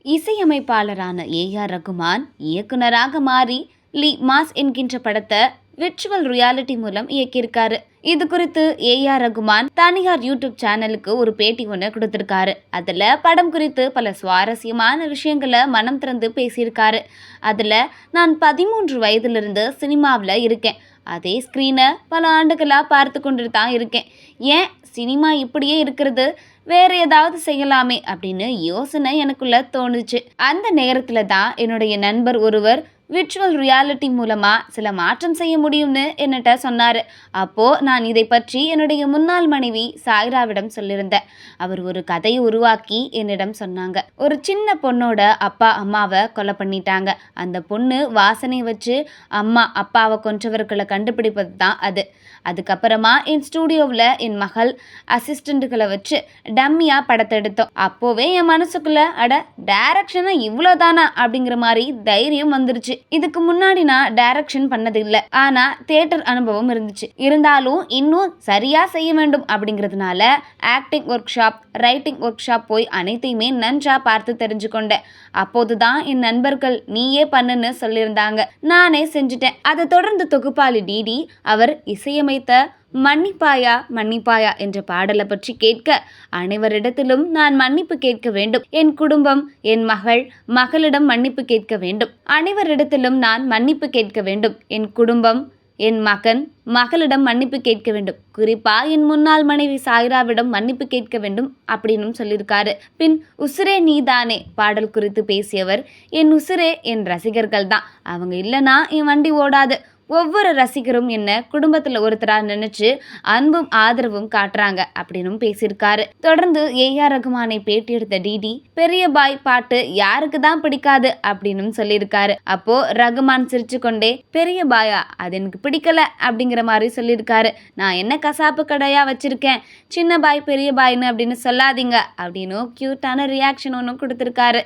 இசையமைப்பாளரான A.R.. Rahman இயக்குனராக மாறி லி mass என்கின்ற படத்தை விர்ச்சுவல் ரியாலிட்டி மூலம் இயக்கியிருக்காரு. இது குறித்து ஏ.ஆர். ரகுமான் தனியார் யூடியூப் சேனலுக்கு ஒரு பேட்டி ஒன்று கொடுத்திருக்காரு. அதுல படம் குறித்து பல சுவாரஸ்யமான விஷயங்களை மனம் திறந்து பேசியிருக்காரு. அதுல நான் 13 வயதிலிருந்து சினிமாவில் இருக்கேன். அதே ஸ்க்ரீனை பல ஆண்டுகளா பார்த்து கொண்டு தான் இருக்கேன். ஏன் சினிமா இப்படியே இருக்கிறது, வேற ஏதாவது செய்யலாமே அப்படின்னு யோசனை எனக்குள்ள தோணுச்சு. அந்த நேரத்துல தான் என்னுடைய நண்பர் ஒருவர் விர்ச்சுவல் ரியாலிட்டி மூலமா சில மாற்றம் செய்ய முடியும்னு என்னட்ட சொன்னாரு. அப்போ நான் இதை பற்றி என்னுடைய முன்னாள் மனைவி சாய்ராவிடம் சொல்லியிருந்தேன். அவர் ஒரு கதையை உருவாக்கி என்னிடம் சொன்னாங்க. ஒரு சின்ன பொண்ணோட அப்பா அம்மாவை கொலை பண்ணிட்டாங்க. அந்த பொண்ணு வாசனை வச்சு அம்மா அப்பாவை கொன்றவர்களை கண்டுபிடிப்பது தான் அது. அதுக்கப்புறமா என் ஸ்டூடியோவில் என் மகள் அசிஸ்டண்ட்டுகளை வச்சு டம்மியாக படத்தை எடுத்தோம். அப்போவே என் மனசுக்குள்ள டைரக்ஷனா இவ்வளோதானா அப்படிங்கிற மாதிரி தைரியம் வந்துருச்சு. இதுக்கு முன்னாடி நான் டைரக்ஷன் பண்ணது இல்லை, ஆனா தியேட்டர் அனுபவம் இருந்துச்சு. இருந்தாலும் இன்னும் சரியா செய்ய வேண்டும் அப்படிங்கிறதுனால acting work shop, writing work shop போய் அனைத்தையுமே நன்றா பார்த்து தெரிஞ்சுக்கொண்டேன். அப்போதுதான் என் நண்பர்கள் நீயே பண்ணுன்னு சொல்லியிருந்தாங்க. நானே செஞ்சுட்டேன். அதை தொடர்ந்து தொகுப்பாளி டிடி அவர் இசையமைத்த மன்னிப்பாயா மன்னிப்பாயா என்ற பாடலை பற்றி கேட்க, அனைவரிடத்திலும் நான் மன்னிப்பு கேட்க வேண்டும். என் குடும்பம், என் மகளிடம் மன்னிப்பு கேட்க வேண்டும். அனைவரிடத்திலும் நான் மன்னிப்பு கேட்க வேண்டும். என் குடும்பம், என் மகளிடம் மன்னிப்பு கேட்க வேண்டும். குறிப்பா என் முன்னாள் மனைவி சாய்ராவிடம் மன்னிப்பு கேட்க வேண்டும் அப்படின்னு சொல்லியிருக்காரு. பின் உசுரே நீதானே பாடல் குறித்து பேசியவர், என் உசுரே என் ரசிகர்கள் தான், அவங்க இல்லைனா என் வண்டி ஓடாது. ஒவ்வொரு ரசிகரும் என்ன குடும்பத்தில் ஒருத்தராக நினைச்சு அன்பும் ஆதரவும் காட்டுறாங்க அப்படின்னு பேசியிருக்காரு. தொடர்ந்து ஏ.ஆர். ரகுமானை பேட்டி எடுத்த டிடி, பெரிய பாய் பாட்டு யாருக்கு தான் பிடிக்காது அப்படின்னு சொல்லியிருக்காரு. அப்போ ரகுமான் சிரிச்சு கொண்டே, பெரிய பாயா அது எனக்கு பிடிக்கல அப்படிங்கிற மாதிரி சொல்லியிருக்காரு. நான் என்ன கசாப்பு கடையா வச்சிருக்கேன், சின்ன பாய் பெரிய பாய்னு அப்படின்னு சொல்லாதீங்க அப்படின்னு கியூட்டான ரியாக்ஷன் ஒன்று கொடுத்திருக்காரு.